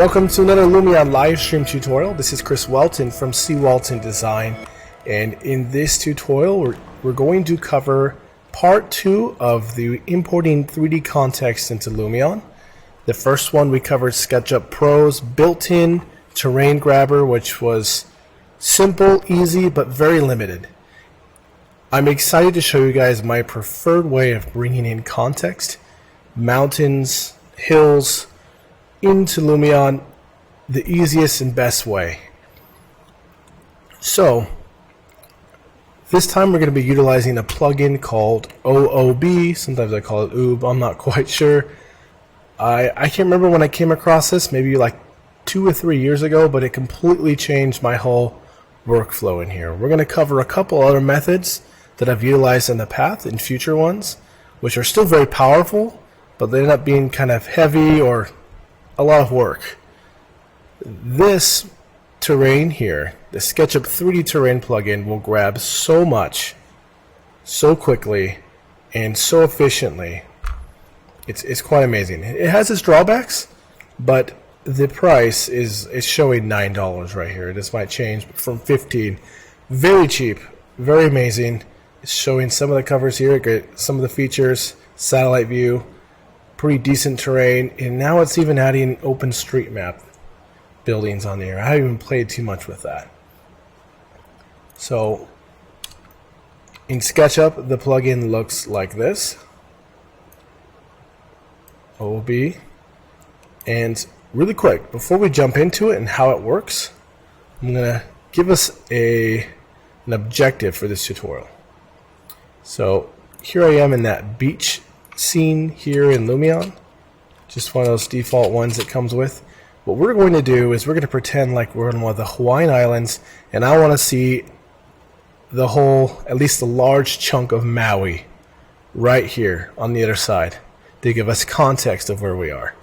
Welcome to another Lumion live stream tutorial. This is Chris Welton from CweltonDesign, and in this tutorial we're going to cover part 2 of the importing 3D context into Lumion. The first one we covered SketchUp Pro's built-in terrain grabber, which was simple, easy, but very limited. I'm excited to show you guys my preferred way of bringing in context, mountains, hills, into Lumion the easiest and best way. So this time we're going to be utilizing a plugin called OOB. Sometimes I call it Oob, I'm not quite sure. I can't remember when I came across this, maybe like 2 or 3 years ago, but it completely changed my whole workflow in here. We're going to cover a couple other methods that I've utilized in the past and future ones, which are still very powerful, but they end up being kind of heavy or a lot of work. This terrain here, the SketchUp 3D Terrain plugin, will grab so much, so quickly, and so efficiently. It's quite amazing. It has its drawbacks, but the price is showing $9 right here. This might change from $15. Very cheap, very amazing. It's showing some of the covers here, some of the features, satellite view, pretty decent terrain, and now it's even adding OpenStreetMap buildings on there. I haven't even played too much with that. So in SketchUp, the plugin looks like this, OOB. And really quick, before we jump into it and how it works, I'm going to give us an objective for this tutorial. So here I am in that beach scene here in Lumion, just one of those default ones that comes with. What we're going to do is we're going to pretend like we're in one of the Hawaiian Islands, and I want to see the whole, at least a large chunk of Maui right here on the other side to give us context of where we are.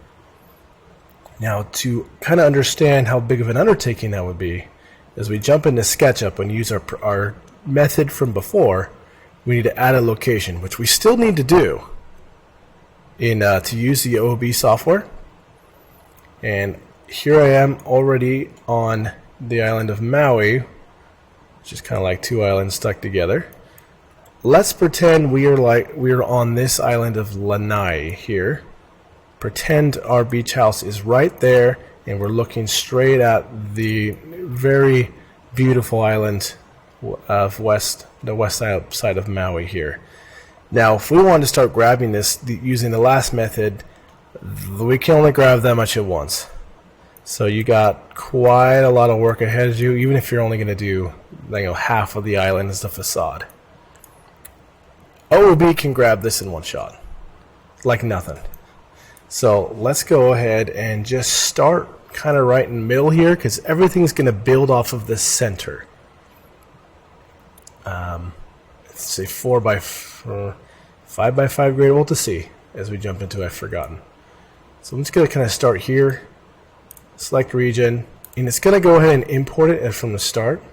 Now, to kind of understand how big of an undertaking that would be, as we jump into SketchUp and use our method from before, we need to add a location, which we still need to do to use the OOB software. And here I am already on the island of Maui, which is kind of like two islands stuck together. Let's pretend we are on this island of Lanai here. Pretend our beach house is right there, and we're looking straight at the very beautiful island of the west side of Maui here. Now, if we want to start grabbing this using the last method, we can only grab that much at once. So you got quite a lot of work ahead of you, even if you're only going to do half of the island as the facade. OOB can grab this in one shot, like nothing. So let's go ahead and just start kind of right in the middle here, because everything's going to build off of the center. Let's say 5 by 5 grid. We'll have to see as we jump into it. I've forgotten. So I'm just going to kind of start here, select region, and it's going to go ahead and import it from the start.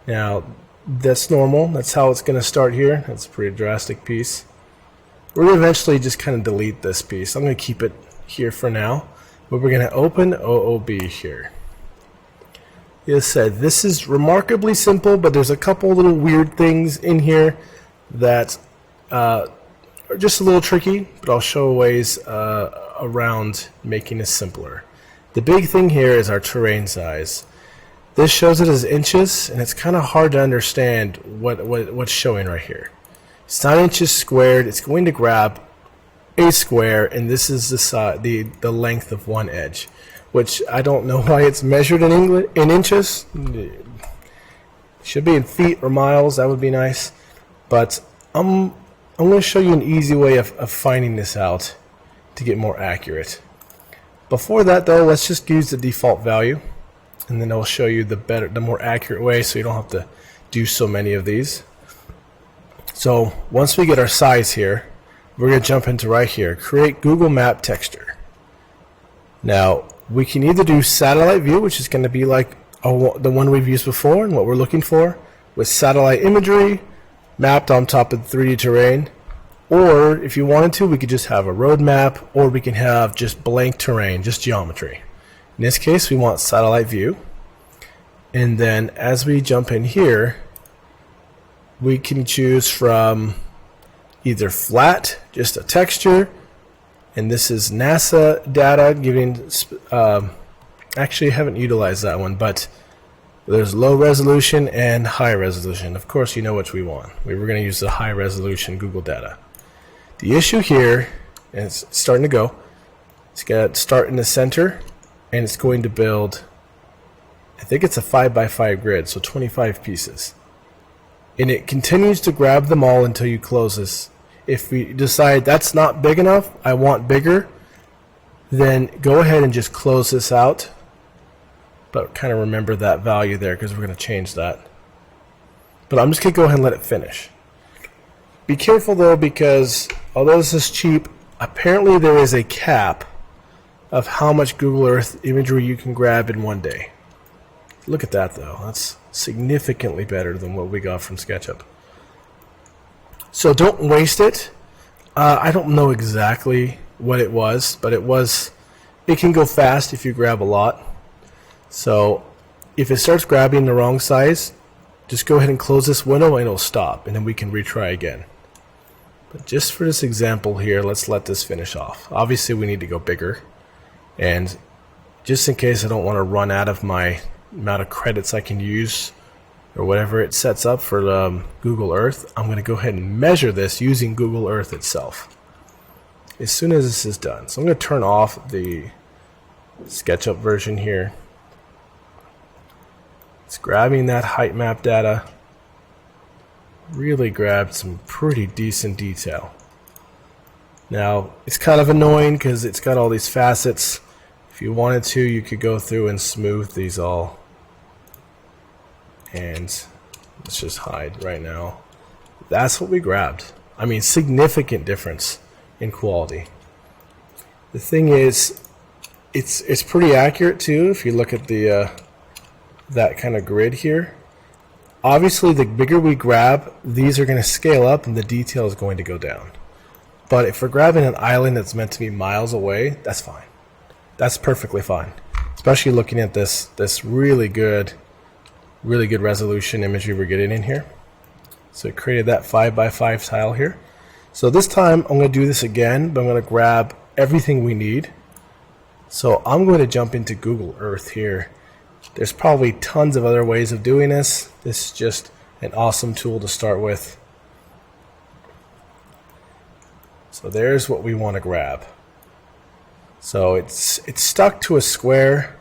Now that's normal. That's how it's going to start here. That's a pretty drastic piece. We're going to eventually just kind of delete this piece. I'm going to keep it here for now, but we're going to open OOB here. As said, this is remarkably simple, but there's a couple little weird things in here that are just a little tricky, but I'll show ways around making it simpler. The big thing here is our terrain size. This shows it as inches, and it's kind of hard to understand what's showing right here. It's 9 inches squared. It's going to grab a square, and this is the length of one edge, which I don't know why it's measured in inches. It should be in feet or miles. That would be nice. But I'm going to show you an easy way of finding this out to get more accurate. Before that, though, let's just use the default value, and then I'll show you the more accurate way, so you don't have to do so many of these. So once we get our size here, we're going to jump into right here, create Google Map texture. Now, we can either do satellite view, which is going to be like the one we've used before and what we're looking for, with satellite imagery mapped on top of 3D terrain, Or if you wanted to, we could just have a roadmap, or we can have just blank terrain, just geometry. In this case, we want satellite view. And then as we jump in here, we can choose from either flat, just a texture, and this is NASA data giving, actually I haven't utilized that one, but there's low resolution and high resolution. Of course, you know which we want. We were going to use the high resolution Google data. The issue here, and it's starting to go, it's going to start in the center, and it's going to build, I think it's a 5x5 grid, so 25 pieces. And it continues to grab them all until you close this. If we decide that's not big enough, I want bigger, then go ahead and just close this out. But kind of remember that value there, because we're going to change that. But I'm just going to go ahead and let it finish. Be careful though, because although this is cheap, apparently there is a cap of how much Google Earth imagery you can grab in one day. Look at that though. That's significantly better than what we got from SketchUp. So don't waste it. I don't know exactly what it was, but it can go fast if you grab a lot. So if it starts grabbing the wrong size, just go ahead and close this window and it'll stop, and then we can retry again. But just for this example here, let's let this finish off. Obviously we need to go bigger, and just in case I don't want to run out of my amount of credits I can use or whatever it sets up for Google Earth, I'm going to go ahead and measure this using Google Earth itself as soon as this is done. So I'm going to turn off the SketchUp version here. It's grabbing that height map data. Really grabbed some pretty decent detail. Now it's kind of annoying because it's got all these facets. If you wanted to, you could go through and smooth these all. And let's just hide right now. That's what we grabbed. I mean, significant difference in quality. The thing is, it's pretty accurate too. If you look at the that kind of grid here, obviously the bigger we grab, these are going to scale up and the detail is going to go down. But if we're grabbing an island that's meant to be miles away, that's fine. That's perfectly fine. Especially looking at this really good resolution imagery we're getting in here. So it created that 5x5 tile here. So this time I'm going to do this again, but I'm going to grab everything we need. So I'm going to jump into Google Earth here. There's probably tons of other ways of doing this. This is just an awesome tool to start with. So there's what we want to grab. So it's stuck to a square,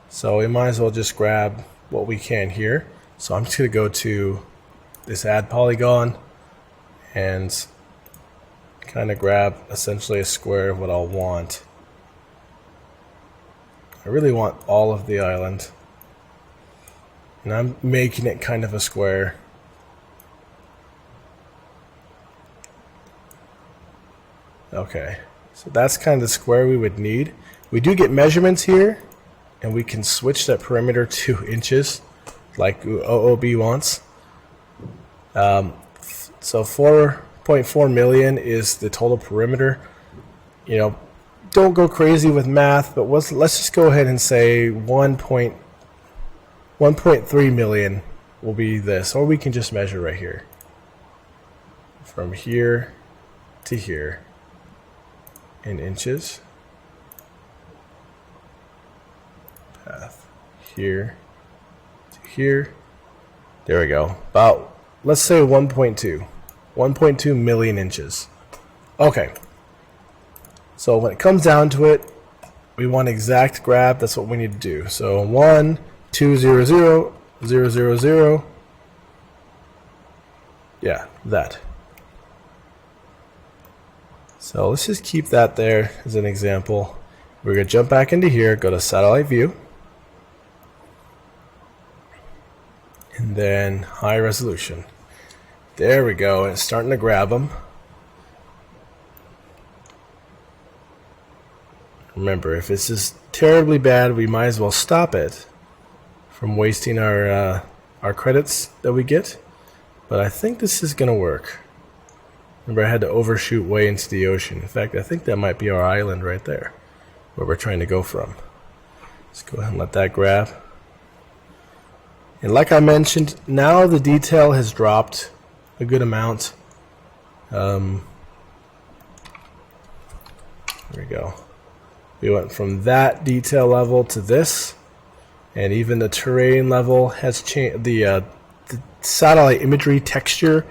so we might as well just grab what we can here. So I'm just going to go to this add polygon and kind of grab essentially a square of what I'll want. I really want all of the island, and I'm making it kind of a square. Okay, so that's kind of the square we would need. We do get measurements here, and we can switch that perimeter to inches like OOB wants. So 4.4 million is the total perimeter. You know, don't go crazy with math, but let's just go ahead and say 1.3 million will be this, or we can just measure right here from here to here in inches. Path here to here. There we go. About, let's say 1.2 million inches. Okay. So when it comes down to it, we want exact grab. That's what we need to do. So 1, 2, 0, 0, 0, 0, 0. Yeah, that. So let's just keep that there as an example. We're going to jump back into here, go to satellite view, and then high resolution. There we go, and it's starting to grab them. Remember, if this is terribly bad, we might as well stop it from wasting our credits that we get. But I think this is going to work. Remember, I had to overshoot way into the ocean. In fact, I think that might be our island right there, where we're trying to go from. Let's go ahead and let that grab. And like I mentioned, now the detail has dropped a good amount. There we go. We went from that detail level to this, and even the terrain level has changed. The satellite imagery texture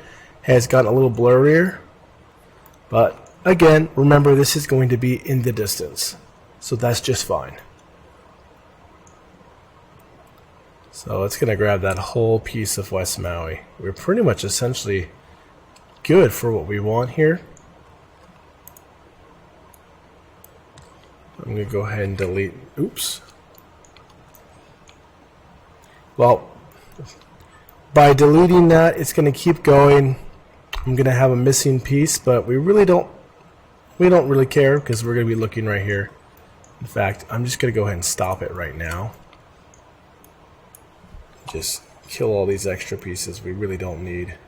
has gotten a little blurrier. But again, remember, this is going to be in the distance, so that's just fine. So it's going to grab that whole piece of West Maui. We're pretty much essentially good for what we want here. I'm going to go ahead and delete. Oops. Well, by deleting that, it's going to keep going. I'm going to have a missing piece, but we don't really care because we're going to be looking right here. In fact, I'm just going to go ahead and stop it right now. Just kill all these extra pieces we really don't need.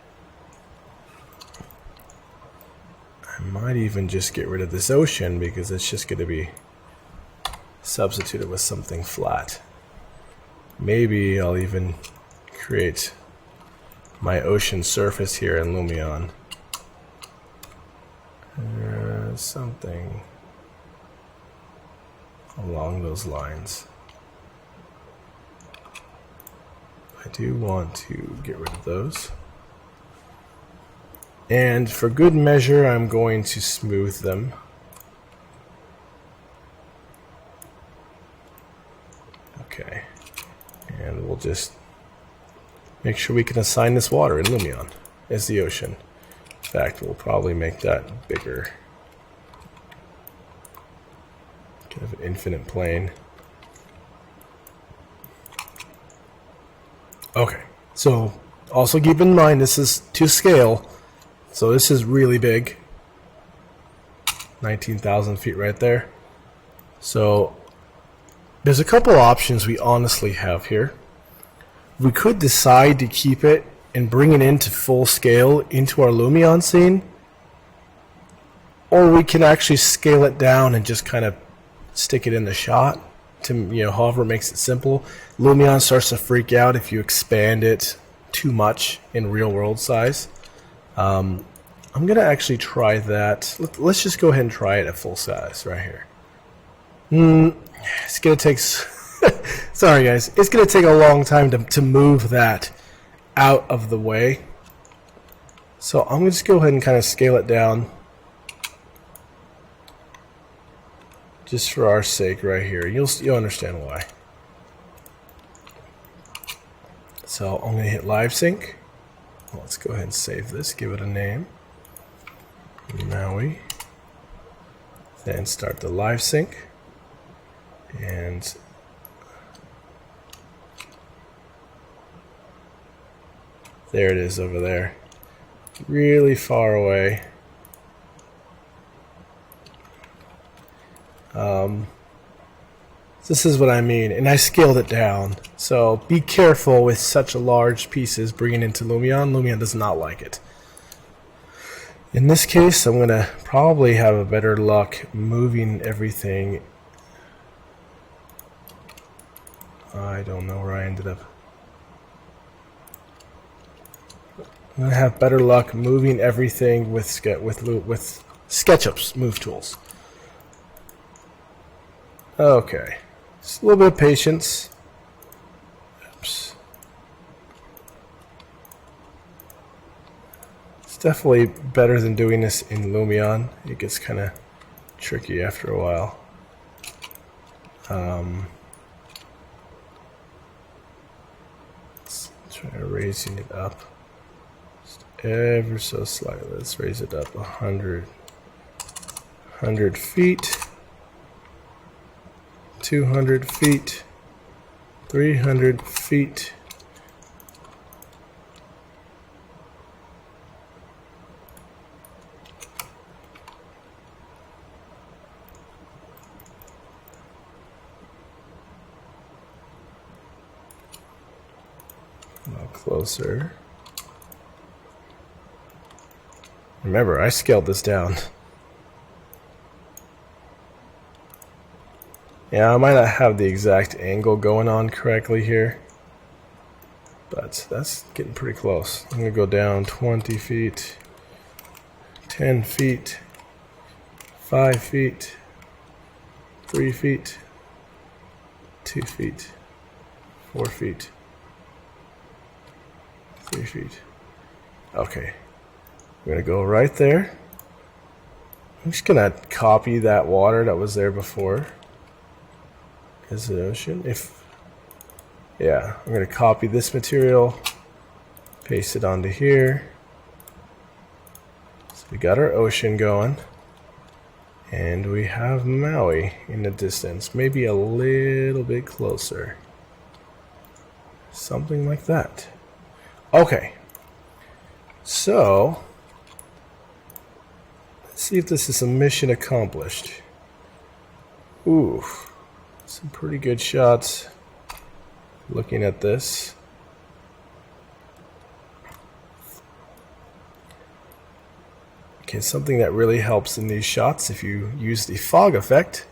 I might even just get rid of this ocean because it's just going to be substituted with something flat. Maybe I'll even create my ocean surface here in Lumion. Something along those lines. I do want to get rid of those. And for good measure, I'm going to smooth them. Okay. And we'll just make sure we can assign this water in Lumion as the ocean. In fact, we'll probably make that bigger. Kind of an infinite plane. Okay, so also keep in mind this is to scale, so this is really big. 19,000 feet right there. So there's a couple options we honestly have here. We could decide to keep it and bring it into full scale into our Lumion scene, or we can actually scale it down and just kind of stick it in the shot to, you know, however it makes it simple. Lumion starts to freak out if you expand it too much in real world size. I'm gonna actually try that. Let's just go ahead and try it at full size right here. It's gonna take sorry guys, it's gonna take a long time to move that out of the way. So I'm gonna just go ahead and kind of scale it down just for our sake right here. You'll understand why. So I'm gonna hit live sync. Let's go ahead and save this, give it a name, Maui. Then start the live sync, and there it is over there, really far away. This is what I mean, and I scaled it down. So be careful with such large pieces bringing into Lumion. Lumion does not like it. In this case, I'm gonna probably have a better luck moving everything. I don't know where I ended up. I'm gonna have better luck moving everything with SketchUp's move tools. Okay, just a little bit of patience. Oops. It's definitely better than doing this in Lumion. It gets kind of tricky after a while. Let's try raising it up just ever so slightly. Let's raise it up 100 feet. 200 feet, 300 feet. A little closer. Remember, I scaled this down. Yeah, I might not have the exact angle going on correctly here, but that's getting pretty close. I'm going to go down 20 feet, 10 feet, 5 feet, 3 feet, 2 feet, 4 feet, 3 feet. Okay, I'm going to go right there. I'm just going to copy that water that was there before. Is the ocean? Yeah, I'm going to copy this material, paste it onto here. So we got our ocean going, and we have Maui in the distance, maybe a little bit closer. Something like that. Okay, so let's see if this is a mission accomplished. Ooh. Some pretty good shots looking at this. Okay, something that really helps in these shots if you use the fog effect.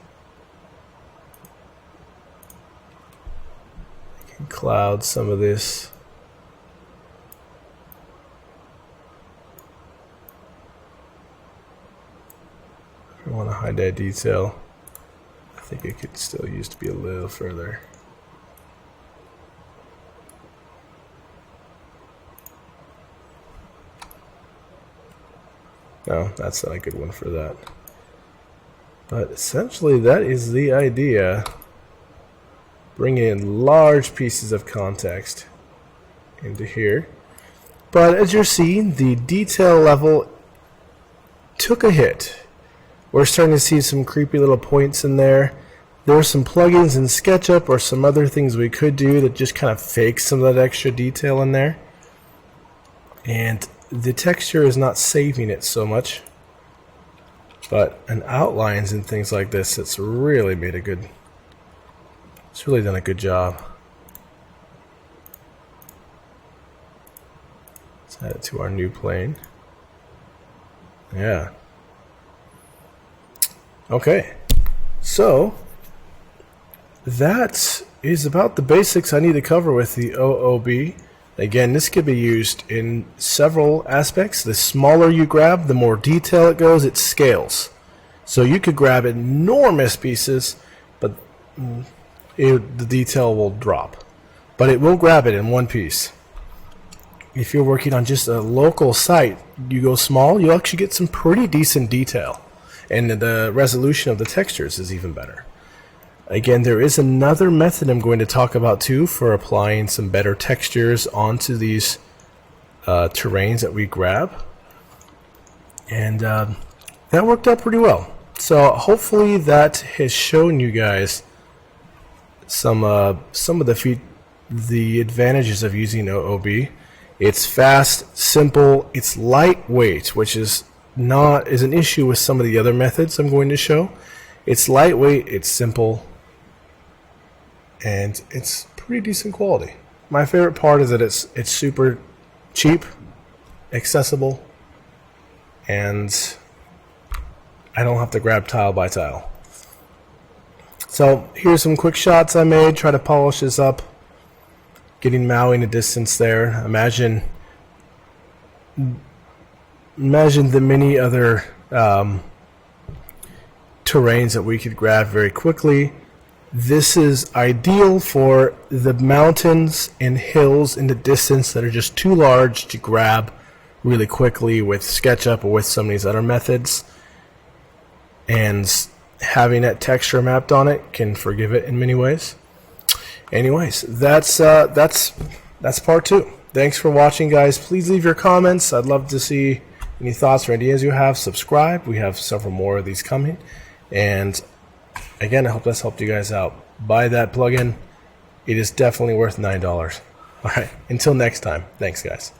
You can cloud some of this. I want to hide that detail. I think it could still use to be a little further. No, that's not a good one for that. But essentially that is the idea. Bringing in large pieces of context into here. But as you're seeing, the detail level took a hit. We're starting to see some creepy little points in there. There are some plugins in SketchUp or some other things we could do that just kind of fake some of that extra detail in there. And the texture is not saving it so much. But in outlines and things like this, it's really made a good... It's really done a good job. Let's add it to our new plane. Yeah. Okay, so that is about the basics I need to cover with the OOB. Again, this could be used in several aspects. The smaller you grab, the more detail it goes, it scales. So you could grab enormous pieces, but the detail will drop. But it will grab it in one piece. If you're working on just a local site, you go small, you'll actually get some pretty decent detail. And the resolution of the textures is even better. Again, there is another method I'm going to talk about too for applying some better textures onto these terrains that we grab. And that worked out pretty well. So hopefully that has shown you guys some of the advantages of using OOB. It's fast, simple, it's lightweight, which is an issue with some of the other methods I'm going to show. It's lightweight, it's simple, and it's pretty decent quality. My favorite part is that it's super cheap, accessible, and I don't have to grab tile by tile. So here's some quick shots I made, try to polish this up, getting Maui in the distance there. Imagine the many other terrains that we could grab very quickly. This is ideal for the mountains and hills in the distance that are just too large to grab really quickly with SketchUp or with some of these other methods. And having that texture mapped on it can forgive it in many ways. Anyways, that's part 2. Thanks for watching, guys. Please leave your comments. I'd love to see any thoughts or ideas you have. Subscribe. We have several more of these coming. And again, I hope that's helped you guys out. Buy that plugin. It is definitely worth $9. All right. Until next time. Thanks, guys.